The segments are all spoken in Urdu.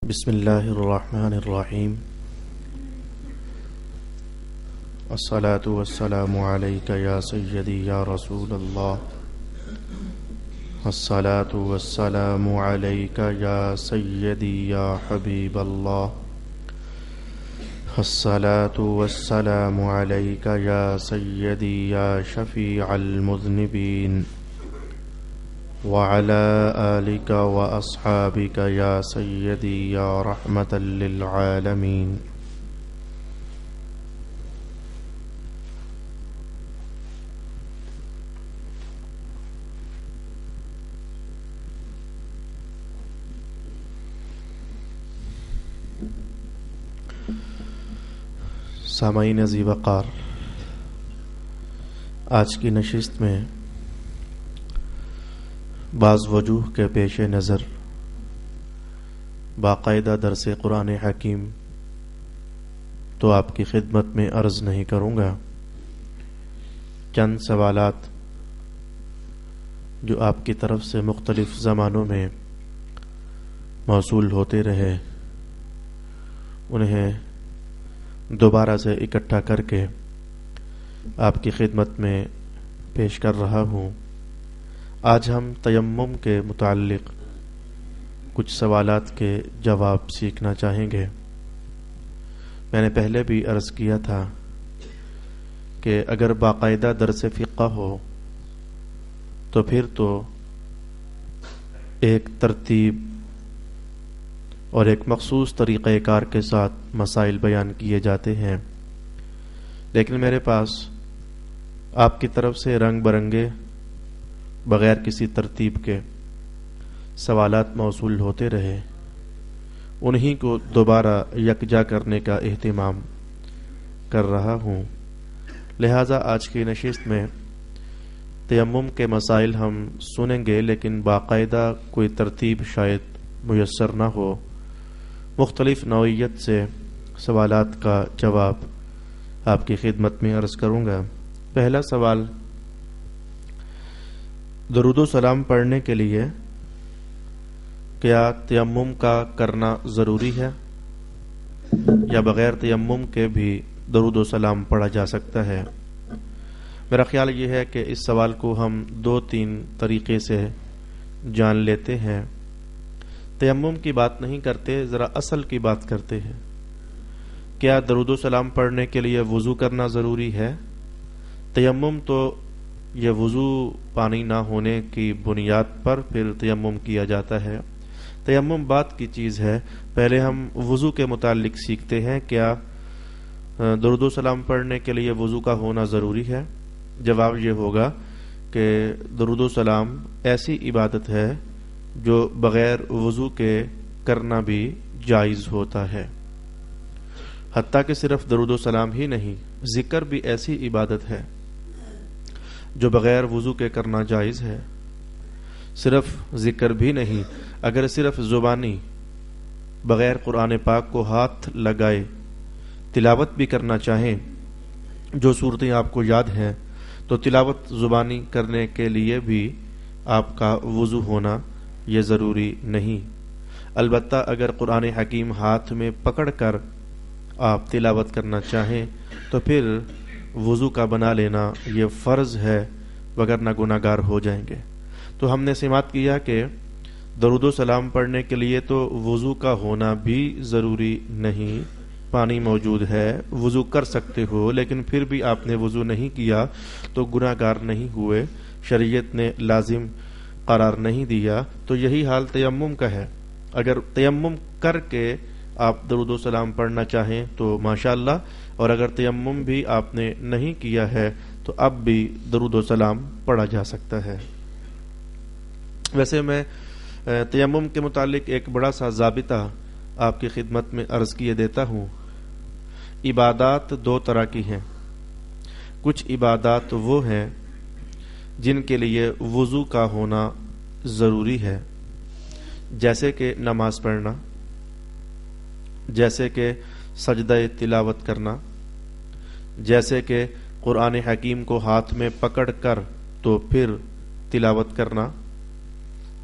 بسم اللہ الرحمن الرحیم الصلاة والسلام علیک یا سیدی یا رسول اللہ الصلاة والسلام علیک یا سیدی یا حبیب اللہ الصلاة والسلام علیک یا سیدی یا شفیع المذنبین وعلى آلك وأصحابك يا سيدي يا رحمة للعالمين سامعین ذی وقار، آج کی نشست میں بعض وجوہ کے پیش نظر باقاعدہ درس قرآن حکیم تو آپ کی خدمت میں عرض نہیں کروں گا۔ چند سوالات جو آپ کی طرف سے مختلف زمانوں میں موصول ہوتے رہے، انہیں دوبارہ سے اکٹھا کر کے آپ کی خدمت میں پیش کر رہا ہوں۔ آج ہم تیمم کے متعلق کچھ سوالات کے جواب سیکھنا چاہیں گے۔ میں نے پہلے بھی عرض کیا تھا کہ اگر باقاعدہ درس فقہ ہو تو پھر تو ایک ترتیب اور ایک مخصوص طریقہ کار کے ساتھ مسائل بیان کیے جاتے ہیں، لیکن میرے پاس آپ کی طرف سے رنگ برنگے بغیر کسی ترتیب کے سوالات موصول ہوتے رہے، انہی کو دوبارہ یکجا کرنے کا اہتمام کر رہا ہوں۔ لہٰذا آج کی نشست میں تیمم کے مسائل ہم سنیں گے، لیکن باقاعدہ کوئی ترتیب شاید میسر نہ ہو۔ مختلف نوعیت سے سوالات کا جواب آپ کی خدمت میں عرض کروں گا۔ پہلا سوال، درود و سلام پڑھنے کے لیے کیا تیمم کا کرنا ضروری ہے یا بغیر تیمم کے بھی درود و سلام پڑھا جا سکتا ہے؟ میرا خیال یہ ہے کہ اس سوال کو ہم 2-3 طریقے سے جان لیتے ہیں۔ تیمم کی بات نہیں کرتے، ذرا اصل کی بات کرتے ہیں۔ کیا درود و سلام پڑھنے کے لیے وضو کرنا ضروری ہے؟ تیمم تو یہ وضو پانی نہ ہونے کی بنیاد پر پھر تیمم کیا جاتا ہے۔ تیمم بات کی چیز ہے۔ پہلے ہم وضو کے متعلق سیکھتے ہیں۔ کیا درود و سلام پڑھنے کے لیے وضو کا ہونا ضروری ہے؟ جواب یہ ہوگا کہ درود و سلام ایسی عبادت ہے جو بغیر وضو کے کرنا بھی جائز ہوتا ہے۔ حتیٰ کہ صرف درود و سلام ہی نہیں، ذکر بھی ایسی عبادت ہے جو بغیر وضو کے کرنا جائز ہے۔ صرف ذکر بھی نہیں، اگر صرف زبانی بغیر قرآن پاک کو ہاتھ لگائے تلاوت بھی کرنا چاہیں، جو صورتیں آپ کو یاد ہیں، تو تلاوت زبانی کرنے کے لیے بھی آپ کا وضو ہونا یہ ضروری نہیں۔ البتہ اگر قرآن حکیم ہاتھ میں پکڑ کر آپ تلاوت کرنا چاہیں تو پھر وضو کا بنا لینا یہ فرض ہے، وگرنہ گناہگار ہو جائیں گے۔ تو ہم نے سماعت کیا کہ درود و سلام پڑھنے کے لیے تو وضو کا ہونا بھی ضروری نہیں۔ پانی موجود ہے، وضو کر سکتے ہو، لیکن پھر بھی آپ نے وضو نہیں کیا تو گناہگار نہیں ہوئے، شریعت نے لازم قرار نہیں دیا۔ تو یہی حال تیمم کا ہے۔ اگر تیمم کر کے آپ درود و سلام پڑھنا چاہیں تو ماشاءاللہ، اور اگر تیمم بھی آپ نے نہیں کیا ہے تو اب بھی درود و سلام پڑھا جا سکتا ہے۔ ویسے میں تیمم کے متعلق ایک بڑا سا ضابطہ آپ کی خدمت میں عرض کیے دیتا ہوں۔ عبادات 2 طرح کی ہیں۔ کچھ عبادات وہ ہیں جن کے لیے وضو کا ہونا ضروری ہے، جیسے کہ نماز پڑھنا، جیسے کہ سجدہ تلاوت کرنا، جیسے کہ قرآن حکیم کو ہاتھ میں پکڑ کر تو پھر تلاوت کرنا،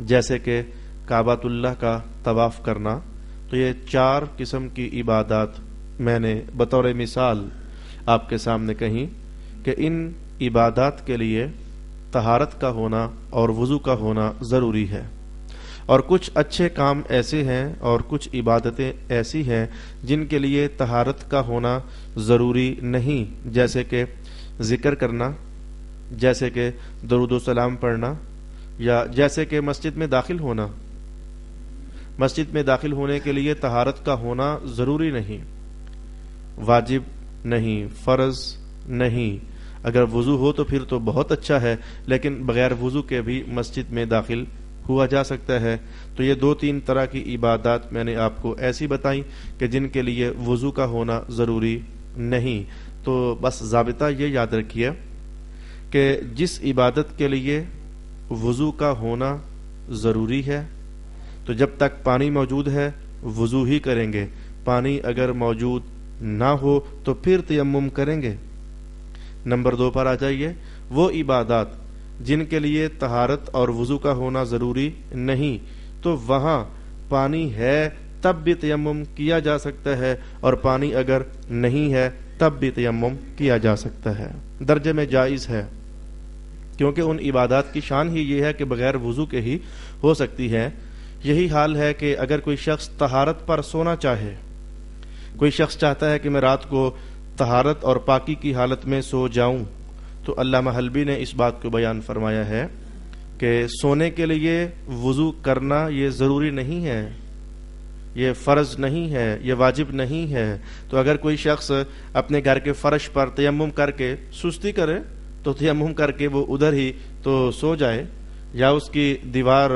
جیسے کہ کعبۃ اللہ کا طواف کرنا، تو یہ 4 قسم کی عبادات میں نے بطور مثال آپ کے سامنے کہیں کہ ان عبادات کے لیے طہارت کا ہونا اور وضو کا ہونا ضروری ہے، اور کچھ اچھے کام ایسے ہیں اور کچھ عبادتیں ایسی ہیں جن کے لیے طہارت کا ہونا ضروری نہیں، جیسے کہ ذکر کرنا، جیسے کہ درود و سلام پڑھنا، یا جیسے کہ مسجد میں داخل ہونا۔ مسجد میں داخل ہونے کے لیے طہارت کا ہونا ضروری نہیں، واجب نہیں، فرض نہیں۔ اگر وضو ہو تو پھر تو بہت اچھا ہے، لیکن بغیر وضو کے بھی مسجد میں داخل ہوا جا سکتا ہے۔ تو یہ 2-3 طرح کی عبادات میں نے آپ کو ایسی بتائیں کہ جن کے لیے وضو کا ہونا ضروری نہیں۔ تو بس ضابطہ یہ یاد رکھیے کہ جس عبادت کے لیے وضو کا ہونا ضروری ہے تو جب تک پانی موجود ہے وضو ہی کریں گے، پانی اگر موجود نہ ہو تو پھر تیمم کریں گے۔ نمبر 2 پر آ جائیے، وہ عبادات جن کے لیے طہارت اور وضو کا ہونا ضروری نہیں تو وہاں پانی ہے تب بھی تیمم کیا جا سکتا ہے، اور پانی اگر نہیں ہے تب بھی تیمم کیا جا سکتا ہے، درجے میں جائز ہے، کیونکہ ان عبادات کی شان ہی یہ ہے کہ بغیر وضو کے ہی ہو سکتی ہے۔ یہی حال ہے کہ اگر کوئی شخص طہارت پر سونا چاہے، کوئی شخص چاہتا ہے کہ میں رات کو طہارت اور پاکی کی حالت میں سو جاؤں، تو علامہ حلبی نے اس بات کو بیان فرمایا ہے کہ سونے کے لیے وضو کرنا یہ ضروری نہیں ہے، یہ فرض نہیں ہے، یہ واجب نہیں ہے۔ تو اگر کوئی شخص اپنے گھر کے فرش پر تیمم کر کے سستی کرے تو تیمم کر کے وہ ادھر ہی تو سو جائے، یا اس کی دیوار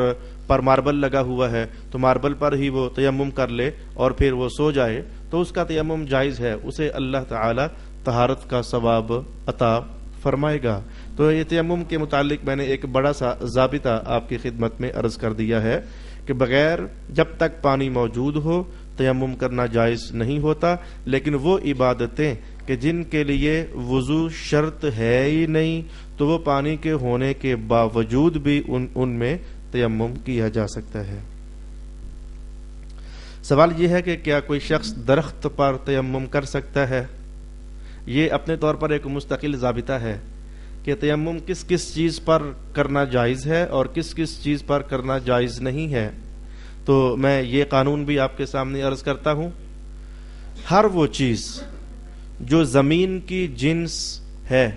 پر ماربل لگا ہوا ہے تو ماربل پر ہی وہ تیمم کر لے اور پھر وہ سو جائے، تو اس کا تیمم جائز ہے، اسے اللہ تعالی طہارت کا ثواب عطا فرمائے گا۔ تو یہ تیمم کے متعلق میں نے ایک بڑا سا ضابطہ آپ کی خدمت میں عرض کر دیا ہے کہ بغیر جب تک پانی موجود ہو تیمم کرنا جائز نہیں ہوتا، لیکن وہ عبادتیں کہ جن کے لیے وضو شرط ہے ہی نہیں تو وہ پانی کے ہونے کے باوجود بھی ان میں تیمم کیا جا سکتا ہے۔ سوال یہ ہے کہ کیا کوئی شخص درخت پر تیمم کر سکتا ہے؟ یہ اپنے طور پر ایک مستقل ضابطہ ہے کہ تیمم کس کس چیز پر کرنا جائز ہے اور کس کس چیز پر کرنا جائز نہیں ہے۔ تو میں یہ قانون بھی آپ کے سامنے عرض کرتا ہوں، ہر وہ چیز جو زمین کی جنس ہے،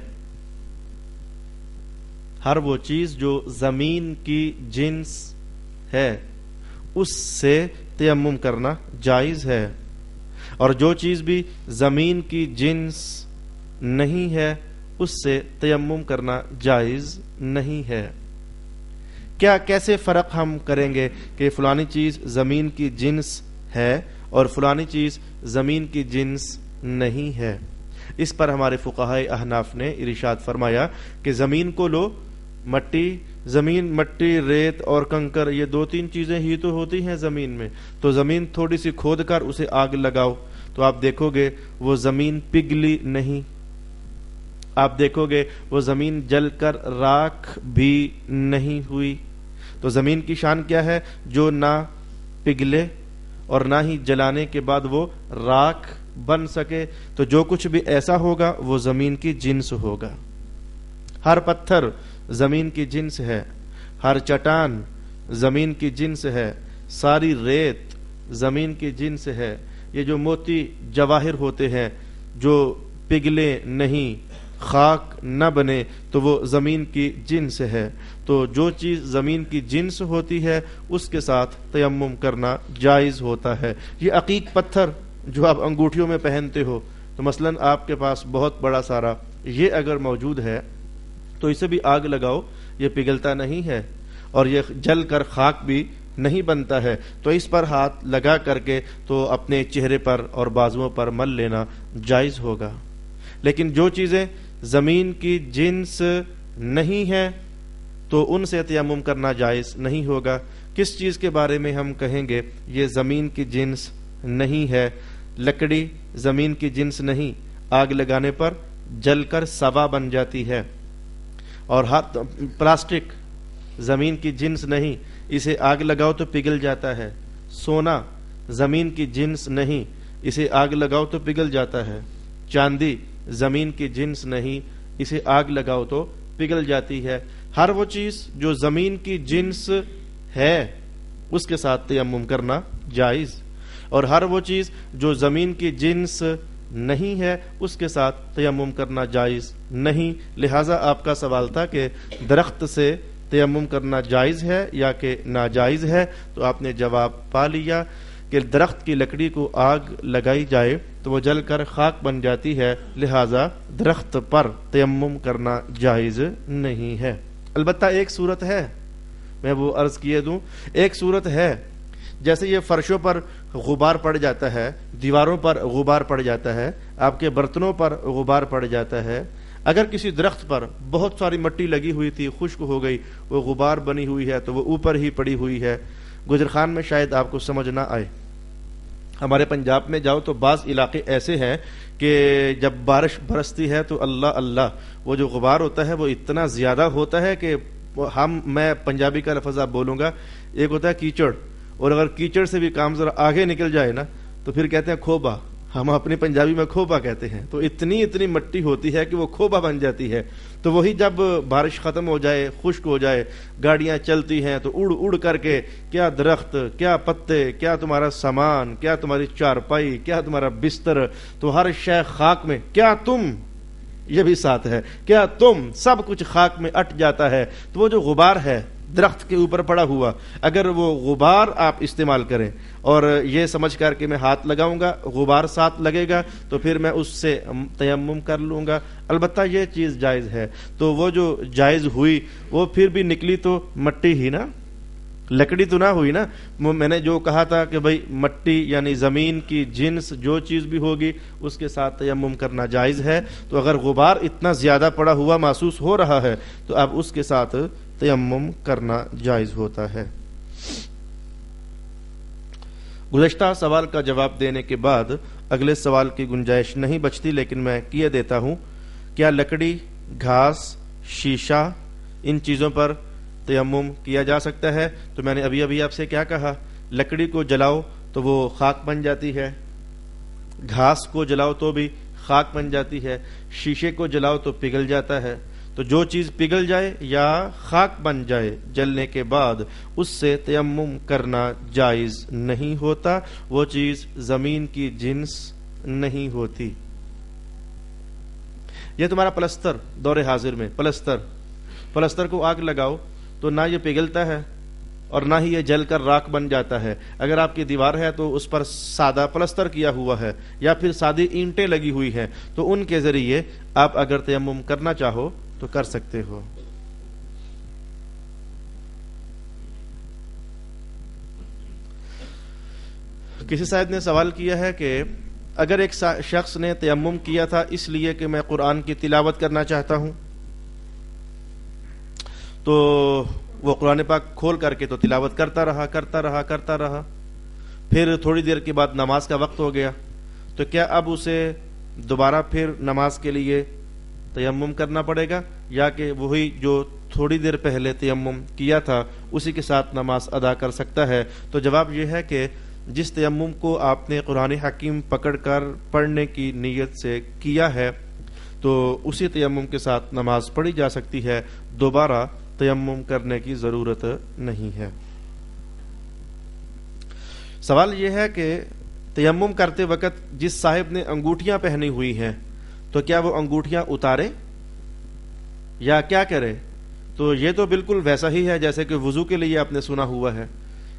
ہر وہ چیز جو زمین کی جنس ہے اس سے تیمم کرنا جائز ہے، اور جو چیز بھی زمین کی جنس نہیں ہے اس سے تیمم کرنا جائز نہیں ہے۔ کیا کیسے فرق ہم کریں گے کہ فلانی چیز زمین کی جنس ہے اور فلانی چیز زمین کی جنس نہیں ہے؟ اس پر ہمارے فقہائے احناف نے ارشاد فرمایا کہ زمین کو لو، زمین مٹی، ریت اور کنکر، یہ 2-3 چیزیں ہی تو ہوتی ہیں زمین میں، تو زمین تھوڑی سی کھود کر اسے آگ لگاؤ تو آپ دیکھو گے وہ زمین پگھلی نہیں، آپ دیکھو گے وہ زمین جل کر راکھ بھی نہیں ہوئی۔ تو زمین کی شان کیا ہے؟ جو نہ پگھلے اور نہ ہی جلانے کے بعد وہ راکھ بن سکے۔ تو جو کچھ بھی ایسا ہوگا وہ زمین کی جنس ہوگا۔ ہر پتھر زمین کی جنس ہے، ہر چٹان زمین کی جنس ہے، ساری ریت زمین کی جنس ہے۔ یہ جو موتی جواہر ہوتے ہیں جو پگھلے نہیں، خاک نہ بنے، تو وہ زمین کی جنس ہے۔ تو جو چیز زمین کی جنس ہوتی ہے اس کے ساتھ تیمم کرنا جائز ہوتا ہے۔ یہ عقیق پتھر جو آپ انگوٹھیوں میں پہنتے ہو، تو مثلا آپ کے پاس بہت بڑا سارا یہ اگر موجود ہے تو اسے بھی آگ لگاؤ، یہ پگھلتا نہیں ہے اور یہ جل کر خاک بھی نہیں بنتا ہے، تو اس پر ہاتھ لگا کر کے تو اپنے چہرے پر اور بازوؤں پر مل لینا جائز ہوگا۔ لیکن جو چیزیں زمین کی جنس نہیں ہیں تو ان سے تیمم کرنا جائز نہیں ہوگا۔ کس چیز کے بارے میں ہم کہیں گے یہ زمین کی جنس نہیں ہے؟ لکڑی زمین کی جنس نہیں، آگ لگانے پر جل کر سوا بن جاتی ہے، اور پلاسٹک زمین کی جنس نہیں، اسے آگ لگاؤ تو پگھل جاتا ہے۔ سونا زمین کی جنس نہیں، اسے آگ لگاؤ تو پگھل جاتا ہے۔ چاندی زمین کی جنس نہیں، اسے آگ لگاؤ تو پگھل جاتی ہے۔ ہر وہ چیز جو زمین کی جنس ہے اس کے ساتھ تیمم کرنا جائز، اور ہر وہ چیز جو زمین کی جنس نہیں ہے اس کے ساتھ تیمم کرنا جائز نہیں۔ لہذا آپ کا سوال تھا کہ درخت سے تیمم کرنا جائز ہے یا کہ ناجائز ہے، تو آپ نے جواب پا لیا کہ درخت کی لکڑی کو آگ لگائی جائے تو وہ جل کر خاک بن جاتی ہے، لہذا درخت پر تیمم کرنا جائز نہیں ہے۔ البتہ ایک صورت ہے، میں وہ عرض کیے دوں، ایک صورت ہے جیسے یہ فرشوں پر غبار پڑ جاتا ہے، دیواروں پر غبار پڑ جاتا ہے، آپ کے برتنوں پر غبار پڑ جاتا ہے۔ اگر کسی درخت پر بہت ساری مٹی لگی ہوئی تھی، خشک ہو گئی، وہ غبار بنی ہوئی ہے تو وہ اوپر ہی پڑی ہوئی ہے۔ گجرخان میں شاید آپ کو سمجھ نہ آئے، ہمارے پنجاب میں جاؤ تو بعض علاقے ایسے ہیں کہ جب بارش برستی ہے تو اللہ اللہ، وہ جو غبار ہوتا ہے وہ اتنا زیادہ ہوتا ہے کہ میں پنجابی کا لفظ آپ بولوں گا، ایک ہوتا ہے کیچڑ، اور اگر کیچڑ سے بھی کام ذرا آگے نکل جائے نا تو پھر کہتے ہیں کھوبا، ہم اپنی پنجابی میں کھوبا کہتے ہیں، تو اتنی مٹی ہوتی ہے کہ وہ کھوبا بن جاتی ہے۔ تو وہی جب بارش ختم ہو جائے، خشک ہو جائے، گاڑیاں چلتی ہیں تو اڑ اڑ کر کے کیا درخت، کیا پتے، کیا تمہارا سامان، کیا تمہاری چارپائی، کیا تمہارا بستر، تو ہر شے خاک میں، کیا تم، یہ بھی ساتھ ہے، کیا تم، سب کچھ خاک میں اٹ جاتا ہے۔ تو وہ جو غبار ہے درخت کے اوپر پڑا ہوا، اگر وہ غبار آپ استعمال کریں اور یہ سمجھ کر کہ میں ہاتھ لگاؤں گا غبار ساتھ لگے گا تو پھر میں اس سے تیمم کر لوں گا، البتہ یہ چیز جائز ہے۔ تو وہ جو جائز ہوئی وہ پھر بھی نکلی تو مٹی ہی نا، لکڑی تو نہ ہوئی نا۔ میں نے جو کہا تھا کہ بھئی مٹی یعنی زمین کی جنس جو چیز بھی ہوگی اس کے ساتھ تیمم کرنا جائز ہے، تو اگر غبار اتنا زیادہ پڑا ہوا محسوس ہو رہا ہے تو اب اس کے ساتھ تیمم کرنا جائز ہوتا ہے۔ گزشتہ سوال کا جواب دینے کے بعد اگلے سوال کی گنجائش نہیں بچتی، لیکن میں کیے دیتا ہوں، کیا لکڑی، گھاس، شیشہ، ان چیزوں پر تیمم کیا جا سکتا ہے؟ تو میں نے ابھی آپ سے کیا کہا، لکڑی کو جلاؤ تو وہ خاک بن جاتی ہے، گھاس کو جلاؤ تو بھی خاک بن جاتی ہے، شیشے کو جلاؤ تو پگھل جاتا ہے۔ تو جو چیز پگھل جائے یا خاک بن جائے جلنے کے بعد اس سے تیمم کرنا جائز نہیں ہوتا، وہ چیز زمین کی جنس نہیں ہوتی۔ یہ تمہارا پلستر، دور حاضر میں پلستر کو آگ لگاؤ تو نہ یہ پگھلتا ہے اور نہ ہی یہ جل کر راکھ بن جاتا ہے۔ اگر آپ کی دیوار ہے تو اس پر سادہ پلستر کیا ہوا ہے یا پھر سادی اینٹیں لگی ہوئی ہیں تو ان کے ذریعے آپ اگر تیمم کرنا چاہو تو کر سکتے ہو۔ کسی شاید نے سوال کیا ہے کہ اگر ایک شخص نے تیمم کیا تھا اس لیے کہ میں قرآن کی تلاوت کرنا چاہتا ہوں، تو وہ قرآن پاک کھول کر کے تو تلاوت کرتا رہا، پھر تھوڑی دیر کے بعد نماز کا وقت ہو گیا، تو کیا اب اسے دوبارہ پھر نماز کے لیے تیمم کرنا پڑے گا، یا کہ وہی جو تھوڑی دیر پہلے تیمم کیا تھا اسی کے ساتھ نماز ادا کر سکتا ہے؟ تو جواب یہ ہے کہ جس تیمم کو آپ نے قرآن حکیم پکڑ کر پڑھنے کی نیت سے کیا ہے تو اسی تیمم کے ساتھ نماز پڑھی جا سکتی ہے، دوبارہ تیمم کرنے کی ضرورت نہیں ہے۔ سوال یہ ہے کہ تیمم کرتے وقت جس صاحب نے انگوٹھیاں پہنی ہوئی ہیں تو کیا وہ انگوٹھیاں اتارے یا کیا کرے؟ تو یہ تو بالکل ویسا ہی ہے جیسے کہ وضو کے لیے آپ نے سنا ہوا ہے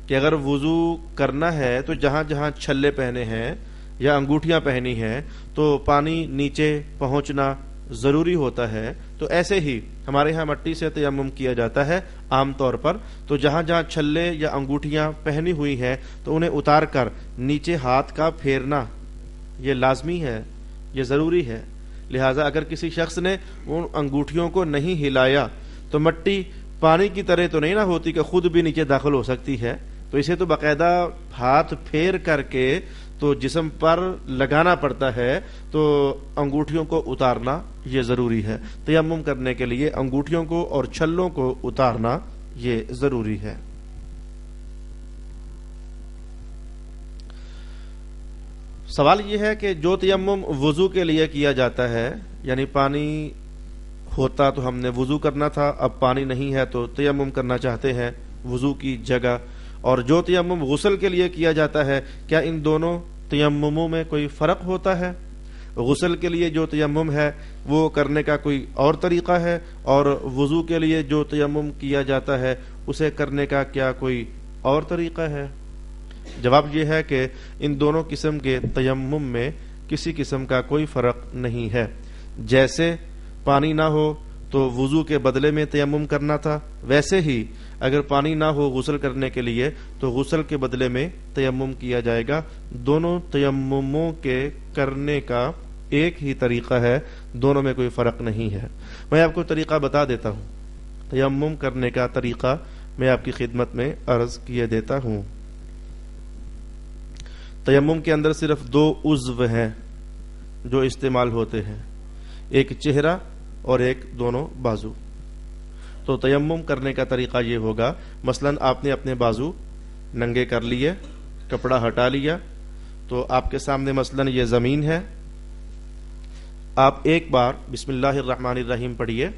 کہ اگر وضو کرنا ہے تو جہاں جہاں چھلے پہنے ہیں یا انگوٹھیاں پہنی ہیں تو پانی نیچے پہنچنا ضروری ہوتا ہے، تو ایسے ہی ہمارے ہاں مٹی سے تیمم کیا جاتا ہے عام طور پر، تو جہاں جہاں چھلے یا انگوٹھیاں پہنی ہوئی ہیں تو انہیں اتار کر نیچے ہاتھ کا پھیرنا یہ لازمی ہے، یہ ضروری ہے۔ لہٰذا اگر کسی شخص نے ان انگوٹھیوں کو نہیں ہلایا تو مٹی پانی کی طرح تو نہیں نہ ہوتی کہ خود بھی نیچے داخل ہو سکتی ہے، تو اسے تو باقاعدہ ہاتھ پھیر کر کے تو جسم پر لگانا پڑتا ہے، تو انگوٹھیوں کو اتارنا یہ ضروری ہے۔ تیمم کرنے کے لیے انگوٹھیوں کو اور چھلوں کو اتارنا یہ ضروری ہے۔ سوال یہ ہے کہ جو تیمم وضو کے لیے کیا جاتا ہے، یعنی پانی ہوتا تو ہم نے وضو کرنا تھا، اب پانی نہیں ہے تو تیمم کرنا چاہتے ہیں وضو کی جگہ، اور جو تیمم غسل کے لیے کیا جاتا ہے، کیا ان دونوں تیمموں میں کوئی فرق ہوتا ہے؟ غسل کے لیے جو تیمم ہے وہ کرنے کا کوئی اور طریقہ ہے، اور وضو کے لیے جو تیمم کیا جاتا ہے اسے کرنے کا کیا کوئی اور طریقہ ہے؟ جواب یہ ہے کہ ان دونوں قسم کے تیمم میں کسی قسم کا کوئی فرق نہیں ہے۔ جیسے پانی نہ ہو تو وضو کے بدلے میں تیمم کرنا تھا، ویسے ہی اگر پانی نہ ہو غسل کرنے کے لیے تو غسل کے بدلے میں تیمم کیا جائے گا۔ دونوں تیمموں کے کرنے کا ایک ہی طریقہ ہے، دونوں میں کوئی فرق نہیں ہے۔ میں آپ کو طریقہ بتا دیتا ہوں، تیمم کرنے کا طریقہ میں آپ کی خدمت میں عرض کیے دیتا ہوں۔ تیمم کے اندر صرف دو عضو ہیں جو استعمال ہوتے ہیں، ایک چہرہ اور ایک دونوں بازو۔ تو تیمم کرنے کا طریقہ یہ ہوگا، مثلا آپ نے اپنے بازو ننگے کر لیے، کپڑا ہٹا لیا، تو آپ کے سامنے مثلا یہ زمین ہے، آپ ایک بار بسم اللہ الرحمن الرحیم پڑھیے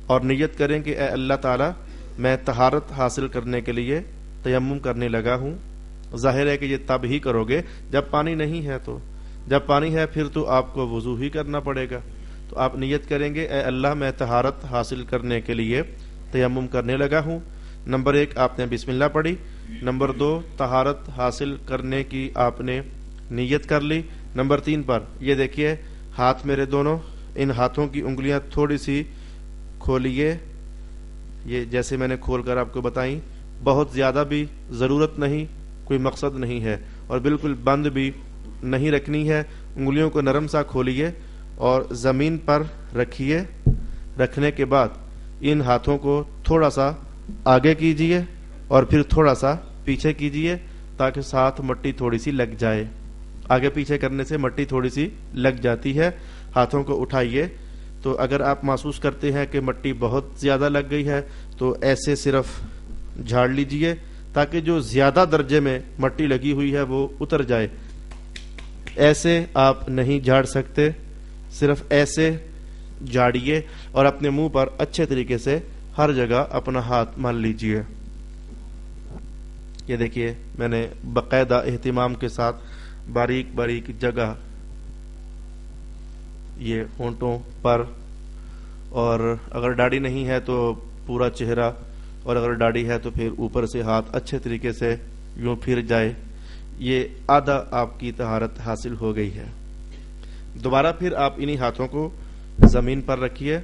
اور نیت کریں کہ اے اللہ تعالی میں طہارت حاصل کرنے کے لیے تیمم کرنے لگا ہوں۔ ظاہر ہے کہ یہ تب ہی کرو گے جب پانی نہیں ہے، تو جب پانی ہے پھر تو آپ کو وضو ہی کرنا پڑے گا۔ تو آپ نیت کریں گے اے اللہ میں طہارت حاصل کرنے کے لیے تیمم کرنے لگا ہوں۔ نمبر 1 آپ نے بسم اللہ پڑھی، نمبر 2 طہارت حاصل کرنے کی آپ نے نیت کر لی۔ نمبر 3 پر یہ دیکھیے ہاتھ میرے دونوں، ان ہاتھوں کی انگلیاں تھوڑی سی کھولیے، یہ جیسے میں نے کھول کر آپ کو بتائیں، بہت زیادہ بھی ضرورت نہیں، کوئی مقصد نہیں ہے، اور بالکل بند بھی نہیں رکھنی ہے۔ انگلیوں کو نرم سا کھولیے اور زمین پر رکھیے۔ رکھنے کے بعد ان ہاتھوں کو تھوڑا سا آگے کیجئے اور پھر تھوڑا سا پیچھے کیجئے تاکہ ساتھ مٹی تھوڑی سی لگ جائے۔ آگے پیچھے کرنے سے مٹی تھوڑی سی لگ جاتی ہے۔ ہاتھوں کو اٹھائیے، تو اگر آپ محسوس کرتے ہیں کہ مٹی بہت زیادہ لگ گئی ہے تو ایسے صرف جھاڑ لیجئے تاکہ جو زیادہ درجے میں مٹی لگی ہوئی ہے وہ اتر جائے۔ ایسے آپ نہیں جھاڑ سکتے، صرف ایسے جھاڑیے اور اپنے منہ پر اچھے طریقے سے ہر جگہ اپنا ہاتھ مال لیجئے۔ یہ دیکھیے میں نے باقاعدہ اہتمام کے ساتھ باریک باریک جگہ یہ ہونٹوں پر، اور اگر داڑھی نہیں ہے تو پورا چہرہ، اور اگر داڑھی ہے تو پھر اوپر سے ہاتھ اچھے طریقے سے یوں پھر جائے۔ یہ آدھا آپ کی طہارت حاصل ہو گئی ہے۔ دوبارہ پھر آپ انہی ہاتھوں کو زمین پر رکھیے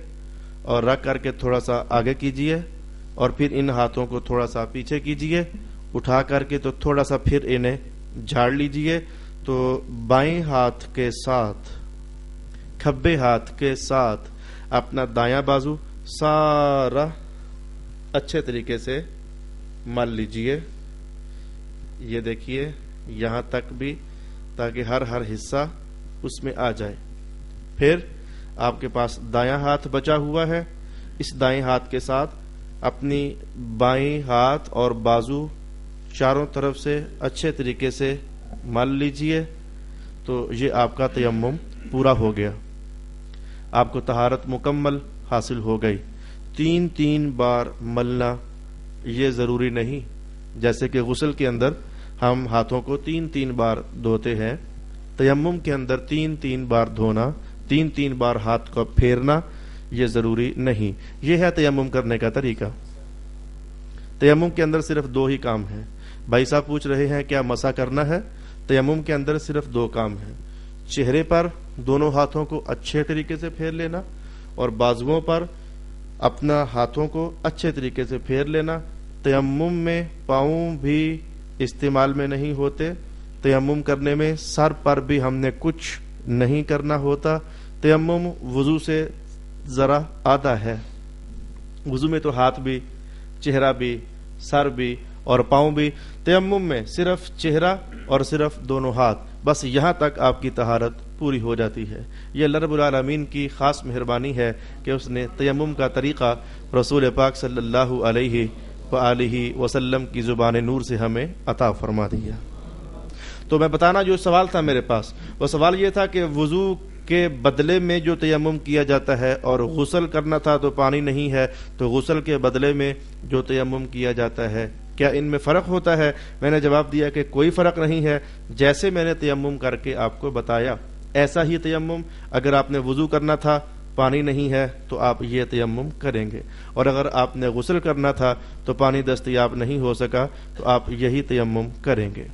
اور رکھ کر کے تھوڑا سا آگے کیجئے، اور پھر ان ہاتھوں کو تھوڑا سا پیچھے کیجئے، اٹھا کر کے تو تھوڑا سا پھر انہیں جھاڑ لیجئے۔ تو بائیں ہاتھ کے ساتھ، کھبے ہاتھ کے ساتھ اپنا دایاں بازو سارا اچھے طریقے سے مل لیجئے۔ یہ دیکھیے یہاں تک بھی، تاکہ ہر حصہ اس میں آ جائے۔ پھر آپ کے پاس دایاں ہاتھ بچا ہوا ہے، اس دائیں ہاتھ کے ساتھ اپنی بائیں ہاتھ اور بازو چاروں طرف سے اچھے طریقے سے مل لیجئے۔ تو یہ آپ کا تیمم پورا ہو گیا، آپ کو طہارت مکمل حاصل ہو گئی۔ 3 بار ملنا یہ ضروری نہیں، جیسے کہ غسل کے اندر ہم ہاتھوں کو 3 بار دھوتے ہیں، تیمم کے اندر 3 بار دھونا، 3 بار ہاتھ کو پھیرنا یہ ضروری نہیں۔ یہ ہے تیمم کرنے کا طریقہ۔ تیمم کے اندر صرف 2 ہی کام ہیں۔ بھائی صاحب پوچھ رہے ہیں کیا مسح کرنا ہے؟ تیمم کے اندر صرف 2 کام ہیں، چہرے پر دونوں ہاتھوں کو اچھے طریقے سے پھیر لینا، اور بازوؤں پر اپنا ہاتھوں کو اچھے طریقے سے پھیر لینا۔ تیمم میں پاؤں بھی استعمال میں نہیں ہوتے، تیمم کرنے میں سر پر بھی ہم نے کچھ نہیں کرنا ہوتا۔ تیمم وضو سے ذرا آدھا ہے، وضو میں تو ہاتھ بھی، چہرہ بھی، سر بھی اور پاؤں بھی، تیمم میں صرف چہرہ اور صرف دونوں ہاتھ، بس یہاں تک آپ کی طہارت پوری ہو جاتی ہے۔ یہ اللہ رب العالمین کی خاص مہربانی ہے کہ اس نے تیمم کا طریقہ رسول پاک صلی اللہ علیہ وآلہ وسلم کی زبان نور سے ہمیں عطا فرما دیا۔ تو میں بتانا جو سوال تھا میرے پاس، وہ سوال یہ تھا کہ وضو کے بدلے میں جو تیمم کیا جاتا ہے اور غسل کرنا تھا تو پانی نہیں ہے، تو غسل کے بدلے میں جو تیمم کیا جاتا ہے کیا ان میں فرق ہوتا ہے؟ میں نے جواب دیا کہ کوئی فرق نہیں ہے، جیسے میں نے تیمم کر کے آپ کو بتایا ایسا ہی تیمم، اگر آپ نے وضو کرنا تھا پانی نہیں ہے تو آپ یہ تیمم کریں گے، اور اگر آپ نے غسل کرنا تھا تو پانی دستیاب نہیں ہو سکا تو آپ یہی تیمم کریں گے۔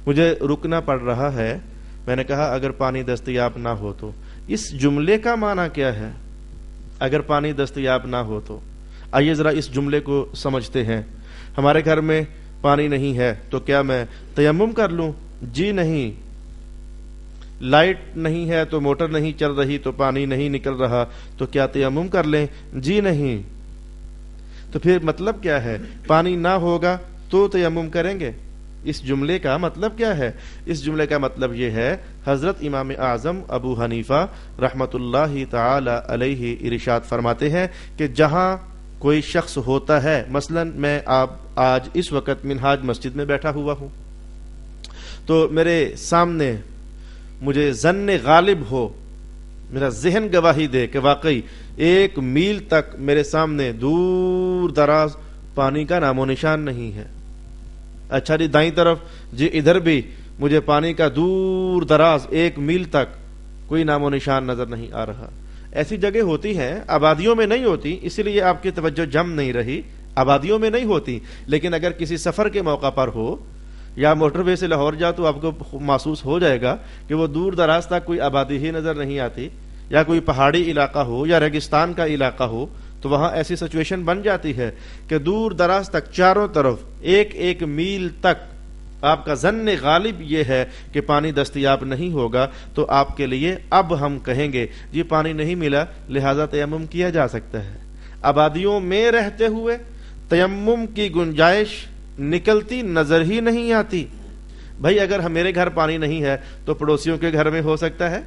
مجھے رکنا پڑ رہا ہے، میں نے کہا اگر پانی دستیاب نہ ہو تو، اس جملے کا معنی کیا ہے؟ اگر پانی دستیاب نہ ہو تو آئیے ذرا اس جملے کو سمجھتے ہیں۔ ہمارے گھر میں پانی نہیں ہے تو کیا میں تیمم کر لوں؟ جی نہیں۔ لائٹ نہیں ہے تو موٹر نہیں چل رہی تو پانی نہیں نکل رہا تو کیا تیمم کر لیں؟ جی نہیں۔ تو پھر مطلب کیا ہے؟ پانی نہ ہوگا تو تیمم کریں گے؟ اس جملے کا مطلب کیا ہے؟ اس جملے کا مطلب یہ ہے، حضرت امام اعظم ابو حنیفہ رحمت اللہ تعالی علیہ ارشاد فرماتے ہیں کہ جہاں کوئی شخص ہوتا ہے، مثلا میں آج اس وقت منہاج مسجد میں بیٹھا ہوا ہوں، تو میرے سامنے مجھے ظن غالب ہو، میرا ذہن گواہی دے کہ واقعی 1 میل تک میرے سامنے دور دراز پانی کا نام و نشان نہیں ہے۔ اچھا جی دائیں طرف، جی ادھر بھی مجھے پانی کا دور دراز 1 میل تک کوئی نام و نشان نظر نہیں آ رہا۔ ایسی جگہ ہوتی ہیں، آبادیوں میں نہیں ہوتی، اسی لیے آپ کی توجہ جم نہیں رہی، آبادیوں میں نہیں ہوتی، لیکن اگر کسی سفر کے موقع پر ہو یا موٹر وے سے لاہور جاؤ تو آپ کو محسوس ہو جائے گا کہ وہ دور دراز تک کوئی آبادی ہی نظر نہیں آتی، یا کوئی پہاڑی علاقہ ہو یا ریگستان کا علاقہ ہو تو وہاں ایسی سچویشن بن جاتی ہے کہ دور دراز تک چاروں طرف 1 میل تک آپ کا ظن غالب یہ ہے کہ پانی دستیاب نہیں ہوگا، تو آپ کے لیے اب ہم کہیں گے یہ پانی نہیں ملا لہذا تیمم کیا جا سکتا ہے۔ آبادیوں میں رہتے ہوئے تیمم کی گنجائش نکلتی نظر ہی نہیں آتی۔ بھائی اگر میرے گھر پانی نہیں ہے تو پڑوسیوں کے گھر میں ہو سکتا ہے،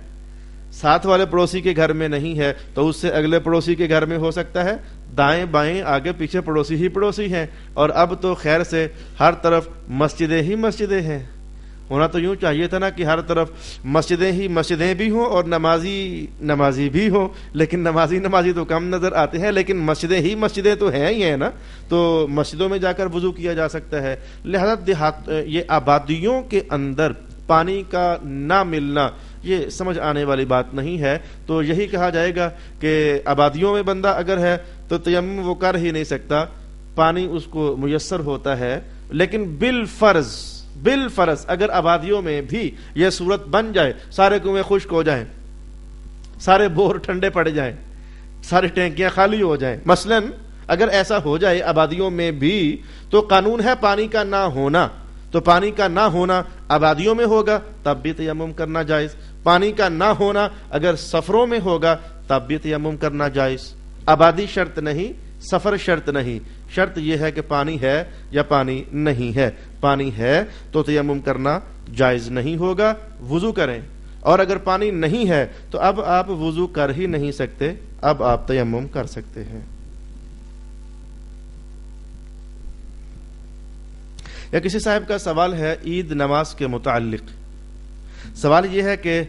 ساتھ والے پڑوسی کے گھر میں نہیں ہے تو اس سے اگلے پڑوسی کے گھر میں ہو سکتا ہے، دائیں بائیں آگے پیچھے پڑوسی ہی پڑوسی ہیں، اور اب تو خیر سے ہر طرف مسجدیں ہی مسجدیں ہیں۔ ہونا تو یوں چاہیے تھا نا کہ ہر طرف مسجدیں ہی مسجدیں بھی ہوں اور نمازی بھی ہوں، لیکن نمازی تو کم نظر آتے ہیں، لیکن مسجدیں ہی مسجدیں تو ہیں ہی ہیں نا، تو مسجدوں میں جا کر وضو کیا جا سکتا ہے۔ لہذا یہ آبادیوں کے اندر پانی کا نہ ملنا یہ سمجھ آنے والی بات نہیں ہے، تو یہی کہا جائے گا کہ آبادیوں میں بندہ اگر ہے تو تیمم وہ کر ہی نہیں سکتا، پانی اس کو میسر ہوتا ہے، لیکن بالفرض اگر آبادیوں میں بھی یہ صورت بن جائے، سارے کنویں خشک ہو جائیں، سارے بور ٹھنڈے پڑ جائیں، ساری ٹینکیاں خالی ہو جائیں، مثلا اگر ایسا ہو جائے آبادیوں میں بھی، تو قانون ہے پانی کا نہ ہونا، تو پانی کا نہ ہونا آبادیوں میں ہوگا تب بھی تیمم کرنا جائز، پانی کا نہ ہونا اگر سفروں میں ہوگا تب بھی تیمم کرنا جائز۔ آبادی شرط نہیں، سفر شرط نہیں، شرط یہ ہے کہ پانی ہے یا پانی نہیں ہے۔ پانی ہے تو تیمم کرنا جائز نہیں ہوگا، وضو کریں، اور اگر پانی نہیں ہے تو اب آپ وضو کر ہی نہیں سکتے، اب آپ تیمم کر سکتے ہیں۔ یا کسی صاحب کا سوال ہے عید نماز کے متعلق۔ سوال یہ ہے کہ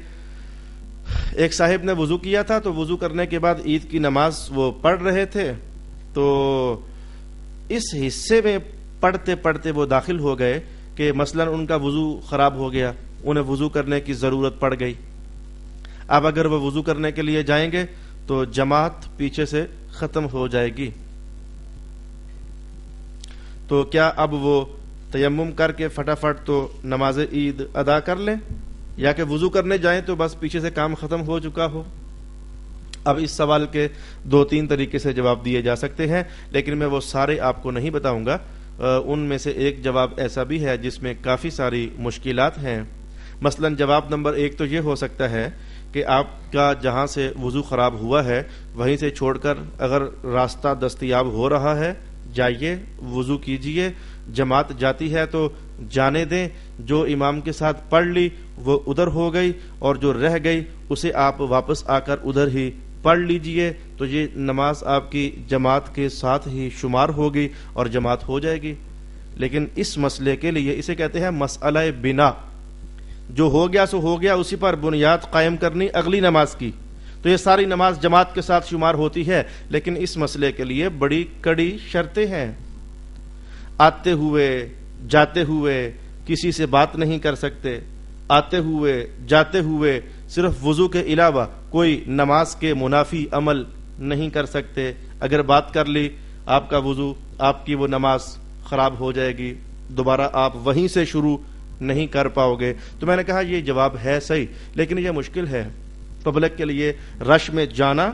ایک صاحب نے وضو کیا تھا تو وضو کرنے کے بعد عید کی نماز وہ پڑھ رہے تھے، تو اس حصے میں پڑھتے پڑھتے وہ داخل ہو گئے کہ مثلا ان کا وضو خراب ہو گیا، انہیں وضو کرنے کی ضرورت پڑ گئی۔ اب اگر وہ وضو کرنے کے لیے جائیں گے تو جماعت پیچھے سے ختم ہو جائے گی، تو کیا اب وہ تیمم کر کے فٹافٹ تو نماز عید ادا کر لیں، یا کہ وضو کرنے جائیں تو بس پیچھے سے کام ختم ہو چکا ہو؟ اب اس سوال کے 2-3 طریقے سے جواب دیے جا سکتے ہیں، لیکن میں وہ سارے آپ کو نہیں بتاؤں گا۔ ان میں سے ایک جواب ایسا بھی ہے جس میں کافی ساری مشکلات ہیں۔ مثلا جواب نمبر 1 تو یہ ہو سکتا ہے کہ آپ کا جہاں سے وضو خراب ہوا ہے وہیں سے چھوڑ کر اگر راستہ دستیاب ہو رہا ہے جائیے، وضو کیجئے، جماعت جاتی ہے تو جانے دیں، جو امام کے ساتھ پڑھ لی وہ ادھر ہو گئی، اور جو رہ گئی اسے آپ واپس آ کر ادھر ہی پڑھ لیجئے، تو یہ نماز آپ کی جماعت کے ساتھ ہی شمار ہوگی اور جماعت ہو جائے گی۔ لیکن اس مسئلے کے لیے اسے کہتے ہیں مسئلہ بنا، جو ہو گیا سو ہو گیا، اسی پر بنیاد قائم کرنی اگلی نماز کی. تو یہ ساری نماز جماعت کے ساتھ شمار ہوتی ہے، لیکن اس مسئلے کے لیے بڑی کڑی شرطیں ہیں. آتے ہوئے جاتے ہوئے کسی سے بات نہیں کر سکتے، آتے ہوئے جاتے ہوئے صرف وضو کے علاوہ کوئی نماز کے منافی عمل نہیں کر سکتے. اگر بات کر لی آپ کا وضو، آپ کی وہ نماز خراب ہو جائے گی، دوبارہ آپ وہیں سے شروع نہیں کر پاؤ گے. تو میں نے کہا یہ جواب ہے صحیح، لیکن یہ مشکل ہے. پبلک کے لیے رش میں جانا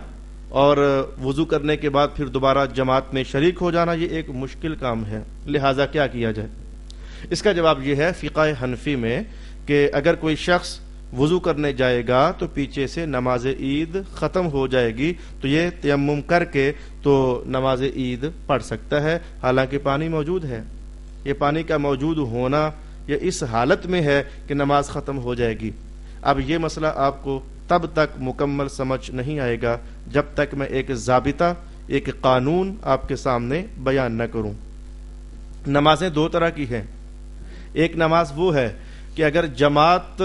اور وضو کرنے کے بعد پھر دوبارہ جماعت میں شریک ہو جانا، یہ ایک مشکل کام ہے. لہٰذا کیا کیا جائے؟ اس کا جواب یہ ہے فقہ حنفی میں کہ اگر کوئی شخص وضو کرنے جائے گا تو پیچھے سے نماز عید ختم ہو جائے گی، تو یہ تیمم کر کے تو نماز عید پڑھ سکتا ہے، حالانکہ پانی موجود ہے. یہ پانی کا موجود ہونا یہ اس حالت میں ہے کہ نماز ختم ہو جائے گی. اب یہ مسئلہ آپ کو تب تک مکمل سمجھ نہیں آئے گا جب تک میں ایک ضابطہ، ایک قانون آپ کے سامنے بیان نہ کروں. نمازیں دو طرح کی ہیں. ایک نماز وہ ہے کہ اگر جماعت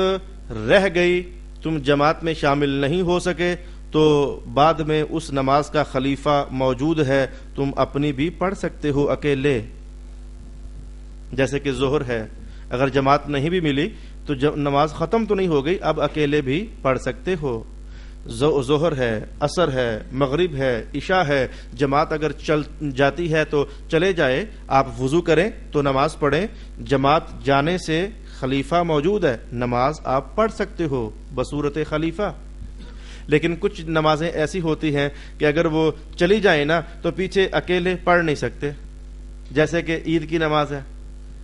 رہ گئی، تم جماعت میں شامل نہیں ہو سکے، تو بعد میں اس نماز کا خلیفہ موجود ہے، تم اپنی بھی پڑھ سکتے ہو اکیلے. جیسے کہ ظہر ہے، اگر جماعت نہیں بھی ملی تو نماز ختم تو نہیں ہو گئی، اب اکیلے بھی پڑھ سکتے ہو. ظہر ہے، عصر ہے، مغرب ہے، عشاء ہے، جماعت اگر چل جاتی ہے تو چلے جائے، آپ وضو کریں تو نماز پڑھیں. جماعت جانے سے خلیفہ موجود ہے، نماز آپ پڑھ سکتے ہو بصورت خلیفہ. لیکن کچھ نمازیں ایسی ہوتی ہیں کہ اگر وہ چلی جائیں نا تو پیچھے اکیلے پڑھ نہیں سکتے. جیسے کہ عید کی نماز ہے،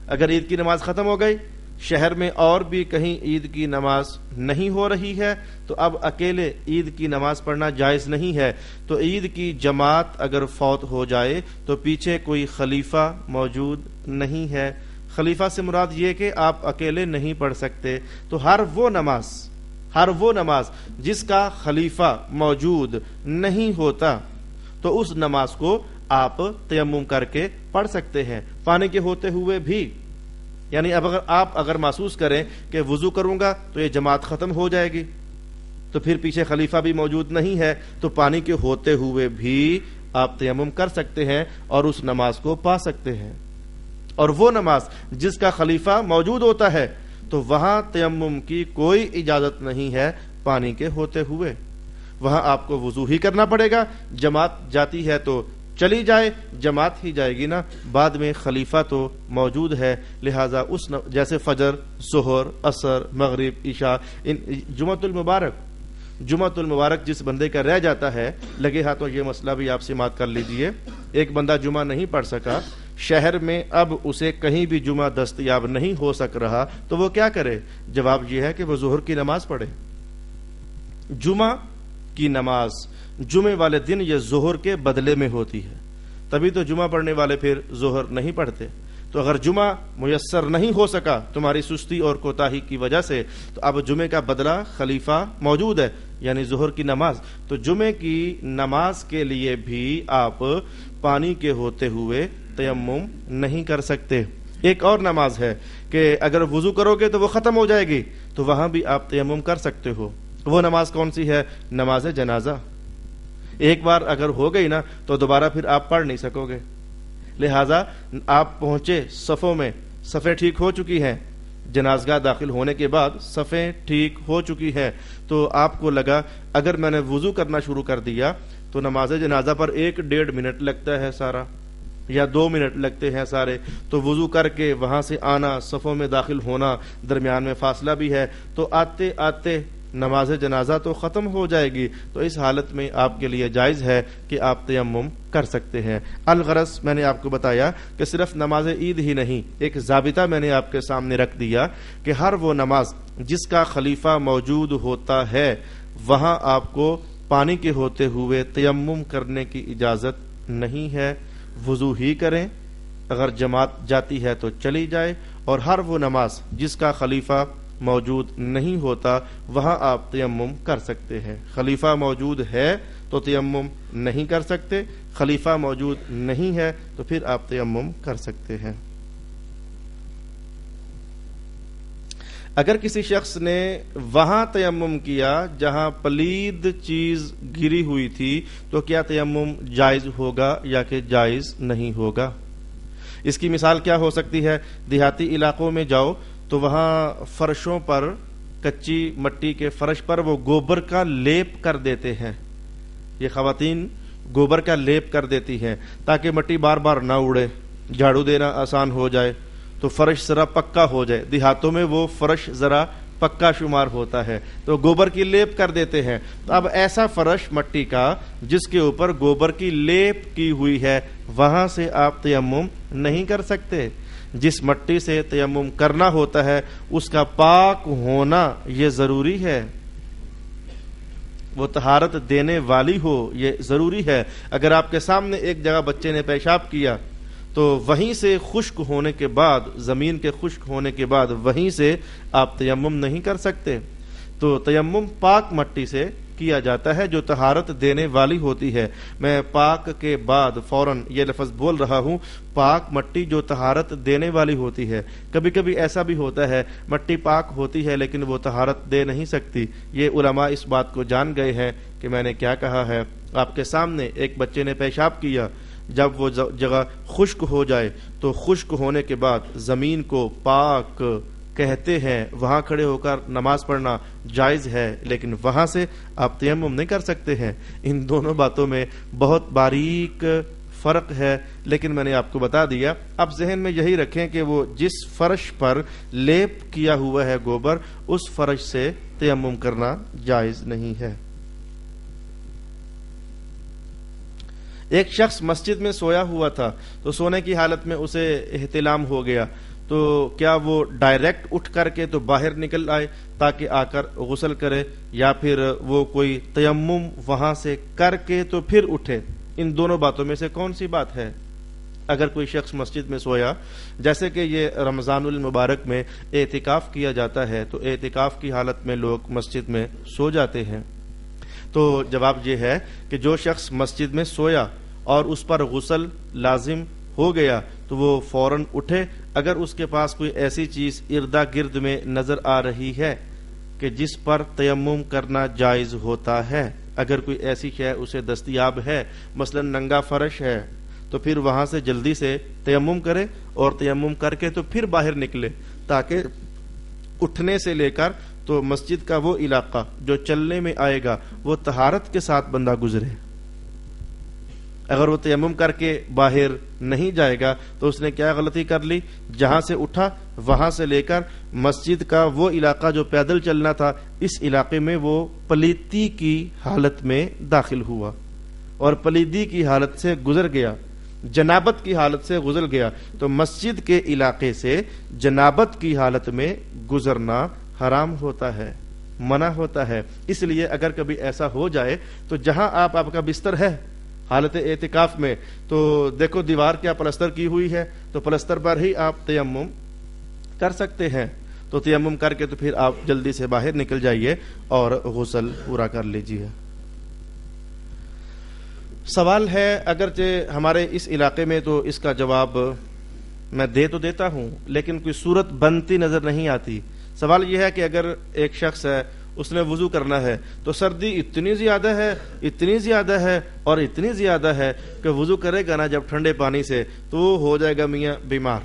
اگر عید کی نماز ختم ہو گئی، شہر میں اور بھی کہیں عید کی نماز نہیں ہو رہی ہے، تو اب اکیلے عید کی نماز پڑھنا جائز نہیں ہے. تو عید کی جماعت اگر فوت ہو جائے تو پیچھے کوئی خلیفہ موجود نہیں ہے. خلیفہ سے مراد یہ کہ آپ اکیلے نہیں پڑھ سکتے. تو ہر وہ نماز جس کا خلیفہ موجود نہیں ہوتا تو اس نماز کو آپ تیمم کر کے پڑھ سکتے ہیں پانی کے ہوتے ہوئے بھی. یعنی اب اگر محسوس کریں کہ وضو کروں گا تو یہ جماعت ختم ہو جائے گی، تو پھر پیچھے خلیفہ بھی موجود نہیں ہے، تو پانی کے ہوتے ہوئے بھی آپ تیمم کر سکتے ہیں اور اس نماز کو پا سکتے ہیں. اور وہ نماز جس کا خلیفہ موجود ہوتا ہے تو وہاں تیمم کی کوئی اجازت نہیں ہے پانی کے ہوتے ہوئے. وہاں آپ کو وضو ہی کرنا پڑے گا. جماعت جاتی ہے تو چلی جائے، جماعت ہی جائے گی نا، بعد میں خلیفہ تو موجود ہے. لہذا جیسے فجر، ظہر، عصر، مغرب، عشاء، جمعۃ المبارک جس بندے کا رہ جاتا ہے، لگے ہاتھوں یہ مسئلہ بھی آپ سے بات کر لیجئے. ایک بندہ جمعہ نہیں پڑھ سکا، شہر میں اب اسے کہیں بھی جمعہ دستیاب نہیں ہو سک رہا، تو وہ کیا کرے؟ جواب یہ ہے کہ وہ ظہر کی نماز پڑھے. جمعہ کی نماز جمعے والے دن یہ ظہر کے بدلے میں ہوتی ہے، تبھی تو جمعہ پڑھنے والے پھر ظہر نہیں پڑھتے. تو اگر جمعہ میسر نہیں ہو سکا تمہاری سستی اور کوتاہی کی وجہ سے، تو اب جمعے کا بدلہ خلیفہ موجود ہے، یعنی ظہر کی نماز. تو جمعے کی نماز کے لیے بھی آپ پانی کے ہوتے ہوئے تیمم نہیں کر سکتے. ایک اور نماز ہے کہ اگر وضو کرو گے تو وہ ختم ہو جائے گی، تو وہاں بھی آپ تیمم کر سکتے ہو. وہ نماز کون سی ہے؟ نماز جنازہ. ایک بار اگر ہو گئی نا تو دوبارہ پھر آپ پڑھ نہیں سکو گے. لہذا آپ پہنچے صفوں میں، صفیں ٹھیک ہو چکی ہیں، جنازگاہ داخل ہونے کے بعد صفیں ٹھیک ہو چکی ہیں، تو آپ کو لگا اگر میں نے وضو کرنا شروع کر دیا تو نماز جنازہ پر 1-1.5 منٹ لگتا ہے سارا، یا 2 منٹ لگتے ہیں سارے. تو وضو کر کے وہاں سے آنا، صفوں میں داخل ہونا، درمیان میں فاصلہ بھی ہے، تو آتے آتے نماز جنازہ تو ختم ہو جائے گی. تو اس حالت میں آپ کے لیے جائز ہے کہ آپ تیمم کر سکتے ہیں. الغرض میں نے آپ کو بتایا کہ صرف نماز عید ہی نہیں، ایک ضابطہ میں نے آپ کے سامنے رکھ دیا کہ ہر وہ نماز جس کا خلیفہ موجود ہوتا ہے وہاں آپ کو پانی کے ہوتے ہوئے تیمم کرنے کی اجازت نہیں ہے. وضو ہی کریں، اگر جماعت جاتی ہے تو چلی جائے. اور ہر وہ نماز جس کا خلیفہ موجود نہیں ہوتا وہاں آپ تیمم کر سکتے ہیں. خلیفہ موجود ہے تو تیمم نہیں کر سکتے، خلیفہ موجود نہیں ہے تو پھر آپ تیمم کر سکتے ہیں. اگر کسی شخص نے وہاں تیمم کیا جہاں پلید چیز گری ہوئی تھی تو کیا تیمم جائز ہوگا یا کہ جائز نہیں ہوگا؟ اس کی مثال کیا ہو سکتی ہے؟ دیہاتی علاقوں میں جاؤ تو وہاں فرشوں پر، کچی مٹی کے فرش پر وہ گوبر کا لیپ کر دیتے ہیں. یہ خواتین گوبر کا لیپ کر دیتی ہیں تاکہ مٹی بار بار نہ اڑے، جھاڑو دینا آسان ہو جائے، تو فرش ذرا پکا ہو جائے. دیہاتوں میں وہ فرش ذرا پکا شمار ہوتا ہے تو گوبر کی لیپ کر دیتے ہیں. تو اب ایسا فرش مٹی کا جس کے اوپر گوبر کی لیپ کی ہوئی ہے وہاں سے آپ تیمم نہیں کر سکتے. جس مٹی سے تیمم کرنا ہوتا ہے اس کا پاک ہونا یہ ضروری ہے، وہ طہارت دینے والی ہو یہ ضروری ہے. اگر آپ کے سامنے ایک جگہ بچے نے پیشاب کیا تو وہیں سے خشک ہونے کے بعد، زمین کے خشک ہونے کے بعد وہیں سے آپ تیمم نہیں کر سکتے. تو تیمم پاک مٹی سے کیا جاتا ہے جو طہارت دینے والی ہوتی ہے. میں پاک کے بعد فوراً یہ لفظ بول رہا ہوں، پاک مٹی جو طہارت دینے والی ہوتی ہے. کبھی کبھی ایسا بھی ہوتا ہے مٹی پاک ہوتی ہے لیکن وہ طہارت دے نہیں سکتی. یہ علماء اس بات کو جان گئے ہیں کہ میں نے کیا کہا ہے. آپ کے سامنے ایک بچے نے پیشاب کیا، جب وہ جگہ خشک ہو جائے تو خشک ہونے کے بعد زمین کو پاک کہتے ہیں، وہاں کھڑے ہو کر نماز پڑھنا جائز ہے لیکن وہاں سے آپ تیمم نہیں کر سکتے ہیں. ان دونوں باتوں میں بہت باریک فرق ہے لیکن میں نے آپ کو بتا دیا. اب ذہن میں یہی رکھیں کہ وہ جس فرش پر لیپ کیا ہوا ہے گوبر، اس فرش سے تیمم کرنا جائز نہیں ہے. ایک شخص مسجد میں سویا ہوا تھا تو سونے کی حالت میں اسے احتلام ہو گیا، تو کیا وہ ڈائریکٹ اٹھ کر کے تو باہر نکل آئے تاکہ آ کر غسل کرے، یا پھر وہ کوئی تیمم وہاں سے کر کے تو پھر اٹھے؟ ان دونوں باتوں میں سے کون سی بات ہے؟ اگر کوئی شخص مسجد میں سویا، جیسے کہ یہ رمضان المبارک میں اعتکاف کیا جاتا ہے تو اعتکاف کی حالت میں لوگ مسجد میں سو جاتے ہیں، تو جواب یہ ہے کہ جو شخص مسجد میں سویا اور اس پر غسل لازم ہو گیا تو وہ فوراً اٹھے. اگر اس کے پاس کوئی ایسی چیز اردا گرد میں نظر آ رہی ہے کہ جس پر تیمم کرنا جائز ہوتا ہے، اگر کوئی ایسی شے اسے دستیاب ہے، مثلا ننگا فرش ہے، تو پھر وہاں سے جلدی سے تیمم کرے اور تیمم کر کے تو پھر باہر نکلے تاکہ اٹھنے سے لے کر تو مسجد کا وہ علاقہ جو چلنے میں آئے گا وہ طہارت کے ساتھ بندہ گزرے. اگر وہ تیمم کر کے باہر نہیں جائے گا تو اس نے کیا غلطی کر لی؟ جہاں سے اٹھا وہاں سے لے کر مسجد کا وہ علاقہ جو پیدل چلنا تھا، اس علاقے میں وہ پلیتی کی حالت میں داخل ہوا اور پلیدی کی حالت سے گزر گیا، جنابت کی حالت سے گزر گیا. تو مسجد کے علاقے سے جنابت کی حالت میں گزرنا حرام ہوتا ہے، منع ہوتا ہے. اس لیے اگر کبھی ایسا ہو جائے تو جہاں آپ کا بستر ہے حالت اعتکاف میں، تو دیکھو دیوار کیا پلستر کی ہوئی ہے، تو پلستر پر ہی آپ تیمم کر سکتے ہیں. تو تیمم کر کے تو پھر آپ جلدی سے باہر نکل جائیے اور غسل پورا کر لیجیے. سوال ہے، اگرچہ ہمارے اس علاقے میں تو اس کا جواب میں دے تو دیتا ہوں لیکن کوئی صورت بنتی نظر نہیں آتی. سوال یہ ہے کہ اگر ایک شخص ہے، اس نے وضو کرنا ہے تو سردی اتنی زیادہ ہے اور اتنی زیادہ ہے کہ وضو کرے گا نا جب ٹھنڈے پانی سے تو وہ ہو جائے گا میاں بیمار.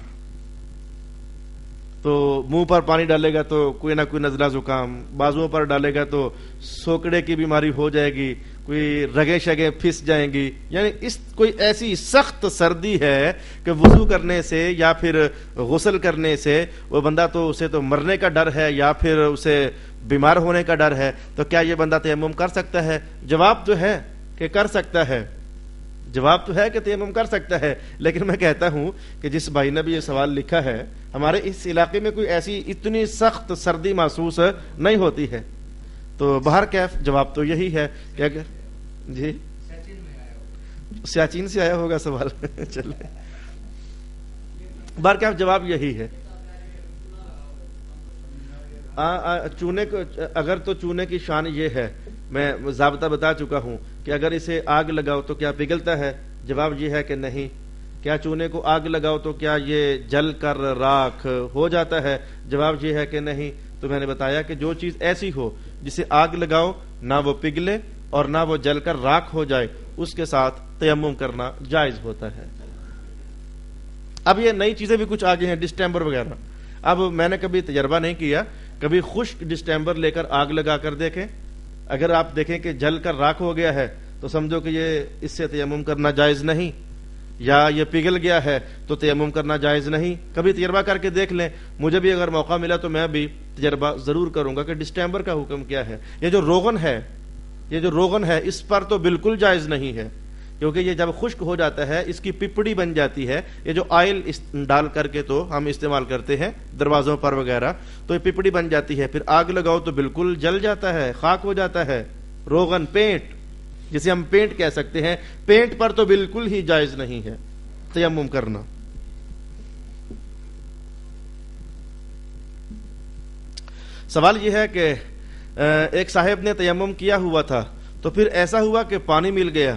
تو منہ پر پانی ڈالے گا تو کوئی نہ کوئی نزلہ زکام، بازوؤں پر ڈالے گا تو سوکڑے کی بیماری ہو جائے گی، کوئی رگیں شگیں پھس جائیں گی. یعنی اس کوئی ایسی سخت سردی ہے کہ وضو کرنے سے یا پھر غسل کرنے سے وہ بندہ تو اسے تو مرنے کا ڈر ہے یا پھر اسے بیمار ہونے کا ڈر ہے. تو کیا یہ بندہ تیمم کر سکتا ہے؟ جواب تو ہے کہ کر سکتا ہے، جواب تو ہے کہ تیمم کر سکتا ہے. لیکن میں کہتا ہوں کہ جس بھائی نے بھی یہ سوال لکھا ہے، ہمارے اس علاقے میں کوئی ایسی اتنی سخت سردی محسوس نہیں ہوتی ہے. تو بہر کیف جواب تو یہی ہے کہ اگر جی سیاچین سے آیا ہوگا سوال چلے بہر کیف جواب یہی ہے. چونے کو اگر تو چونے کی شان یہ ہے، میں ضابطہ بتا چکا ہوں کہ اگر اسے آگ لگاؤ تو کیا پگھلتا ہے؟ جواب یہ ہے کہ نہیں. کیا چونے کو آگ لگاؤ تو کیا یہ جل کر راکھ ہو جاتا ہے؟ جواب یہ ہے کہ نہیں. تو میں نے بتایا کہ جو چیز ایسی ہو جسے آگ لگاؤ نہ وہ پگھلے اور نہ وہ جل کر راکھ ہو جائے، اس کے ساتھ تیمم کرنا جائز ہوتا ہے۔ اب یہ نئی چیزیں بھی کچھ آگے ہیں، ڈسٹمبر وغیرہ۔ اب میں نے کبھی تجربہ نہیں کیا، کبھی خشک ڈسٹمبر لے کر آگ لگا کر دیکھیں، اگر آپ دیکھیں کہ جل کر راکھ ہو گیا ہے تو سمجھو کہ یہ اس سے تیمم کرنا جائز نہیں، یا یہ پگھل گیا ہے تو تیمم کرنا جائز نہیں۔ کبھی تجربہ کر کے دیکھ لیں، مجھے بھی اگر موقع ملا تو میں بھی تجربہ ضرور کروں گا کہ ڈسٹمبر کا حکم کیا ہے۔ یہ جو روغن ہے اس پر تو بالکل جائز نہیں ہے، کیونکہ یہ جب خشک ہو جاتا ہے اس کی پپڑی بن جاتی ہے، یہ جو آئل ڈال کر کے تو ہم استعمال کرتے ہیں دروازوں پر وغیرہ، تو یہ پپڑی بن جاتی ہے، پھر آگ لگاؤ تو بالکل جل جاتا ہے، خاک ہو جاتا ہے۔ روغن، پینٹ جسے ہم پینٹ کہہ سکتے ہیں، پینٹ پر تو بالکل ہی جائز نہیں ہے تیمم کرنا۔ سوال یہ ہے کہ ایک صاحب نے تیمم کیا ہوا تھا تو پھر ایسا ہوا کہ پانی مل گیا،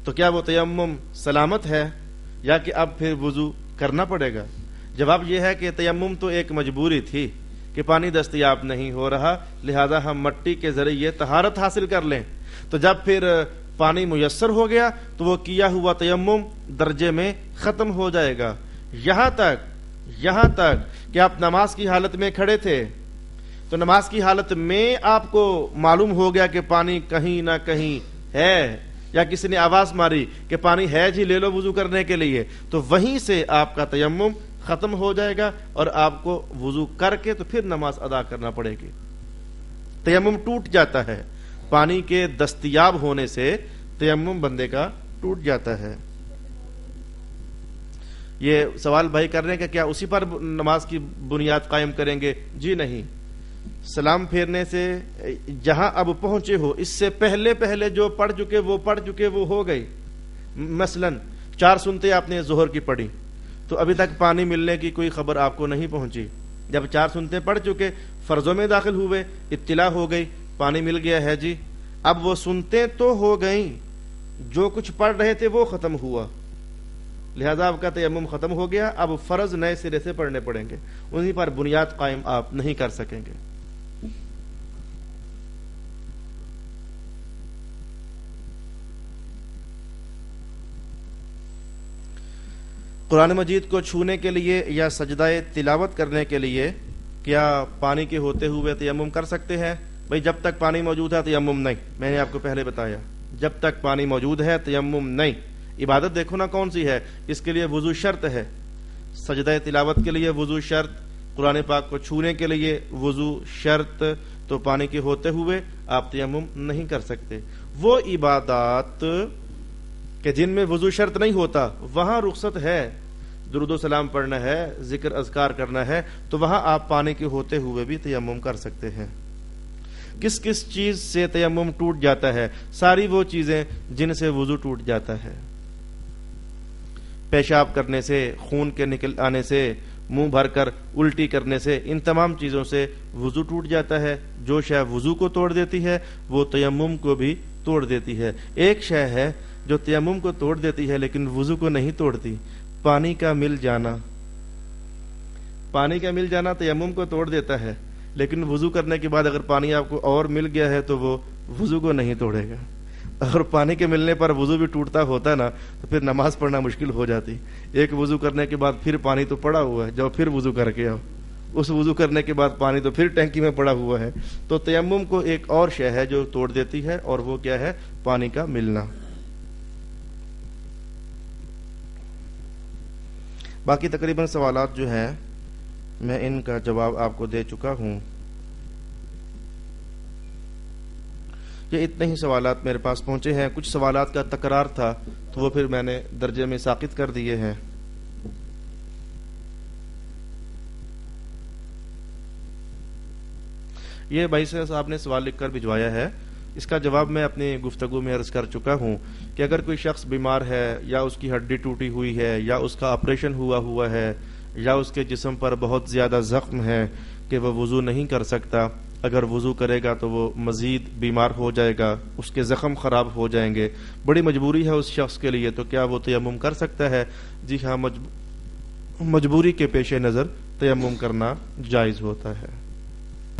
تو کیا وہ تیمم سلامت ہے یا کہ اب پھر وضو کرنا پڑے گا؟ جواب یہ ہے کہ تیمم تو ایک مجبوری تھی کہ پانی دستیاب نہیں ہو رہا، لہذا ہم مٹی کے ذریعے طہارت حاصل کر لیں۔ تو جب پھر پانی میسر ہو گیا تو وہ کیا ہوا تیمم درجے میں ختم ہو جائے گا، یہاں تک کہ آپ نماز کی حالت میں کھڑے تھے تو نماز کی حالت میں آپ کو معلوم ہو گیا کہ پانی کہیں نہ کہیں ہے، یا کسی نے آواز ماری کہ پانی ہے جی لے لو وضو کرنے کے لیے، تو وہیں سے آپ کا تیمم ختم ہو جائے گا اور آپ کو وضو کر کے تو پھر نماز ادا کرنا پڑے گی۔ تیمم ٹوٹ جاتا ہے، پانی کے دستیاب ہونے سے تیمم بندے کا ٹوٹ جاتا ہے۔ یہ سوال بھائی کر رہے ہیں کہ کیا اسی پر نماز کی بنیاد قائم کریں گے؟ جی نہیں، سلام پھیرنے سے جہاں اب پہنچے ہو اس سے پہلے جو پڑھ چکے وہ ہو گئی۔ مثلا 4 سنتے آپ نے ظہر کی پڑھی تو ابھی تک پانی ملنے کی کوئی خبر آپ کو نہیں پہنچی، جب 4 سنتے پڑھ چکے، فرضوں میں داخل ہوئے، اطلاع ہو گئی پانی مل گیا ہے جی، اب وہ سنتے تو ہو گئیں، جو کچھ پڑھ رہے تھے وہ ختم ہوا، لہذا آپ کا تیمم ختم ہو گیا، اب فرض نئے سرے سے پڑھنے پڑیں گے، انہی پر بنیاد قائم آپ نہیں کر سکیں گے۔ قرآن مجید کو چھونے کے لیے یا سجدہ تلاوت کرنے کے لیے کیا پانی کے ہوتے ہوئے تیمم کر سکتے ہیں؟ بھئی جب تک پانی موجود ہے تیمم نہیں، میں نے آپ کو پہلے بتایا، جب تک پانی موجود ہے تیمم نہیں۔ عبادت دیکھو نا کون سی ہے، اس کے لیے وضو شرط ہے، سجدہ تلاوت کے لیے وضو شرط، قرآن پاک کو چھونے کے لیے وضو شرط، تو پانی کے ہوتے ہوئے آپ تیمم نہیں کر سکتے۔ وہ عبادات کہ جن میں وضو شرط نہیں ہوتا وہاں رخصت ہے، درود و سلام پڑھنا ہے، ذکر اذکار کرنا ہے، تو وہاں آپ پانی کے ہوتے ہوئے بھی تیمم کر سکتے ہیں۔ کس کس چیز سے تیمم ٹوٹ جاتا ہے؟ ساری وہ چیزیں جن سے وضو ٹوٹ جاتا ہے، پیشاب کرنے سے، خون کے نکل آنے سے، منہ بھر کر الٹی کرنے سے، ان تمام چیزوں سے وضو ٹوٹ جاتا ہے۔ جو شے وضو کو توڑ دیتی ہے وہ تیمم کو بھی توڑ دیتی ہے۔ ایک شے ہے جو تیمم کو توڑ دیتی ہے لیکن وضو کو نہیں توڑتی، پانی کا مل جانا۔ پانی کا مل جانا تیمم کو توڑ دیتا ہے، لیکن وضو کرنے کے بعد اگر پانی آپ کو اور مل گیا ہے تو وہ وضو کو نہیں توڑے گا۔ اگر پانی کے ملنے پر وضو بھی ٹوٹتا ہوتا نا تو پھر نماز پڑھنا مشکل ہو جاتی۔ ایک وضو کرنے کے بعد پھر پانی تو پڑا ہوا ہے، جب پھر وضو کر کے آؤ، اس وضو کرنے کے بعد پانی تو پھر ٹینکی میں پڑا ہوا ہے۔ تو تیمم کو ایک اور شے ہے جو توڑ دیتی ہے، اور وہ کیا ہے؟ پانی کا ملنا۔ باقی تقریباً سوالات جو ہیں میں ان کا جواب آپ کو دے چکا ہوں۔ یہ اتنے ہی سوالات میرے پاس پہنچے ہیں، کچھ سوالات کا تکرار تھا تو وہ پھر میں نے درجے میں ساقط کر دیے ہیں۔ یہ بھائی صاحب نے سوال لکھ کر بھجوایا ہے، اس کا جواب میں اپنی گفتگو میں عرض کر چکا ہوں کہ اگر کوئی شخص بیمار ہے یا اس کی ہڈی ٹوٹی ہوئی ہے یا اس کا آپریشن ہوا ہے یا اس کے جسم پر بہت زیادہ زخم ہے کہ وہ وضو نہیں کر سکتا، اگر وضو کرے گا تو وہ مزید بیمار ہو جائے گا، اس کے زخم خراب ہو جائیں گے، بڑی مجبوری ہے اس شخص کے لیے، تو کیا وہ تیمم کر سکتا ہے؟ جی ہاں، مجبوری کے پیش نظر تیمم کرنا جائز ہوتا ہے۔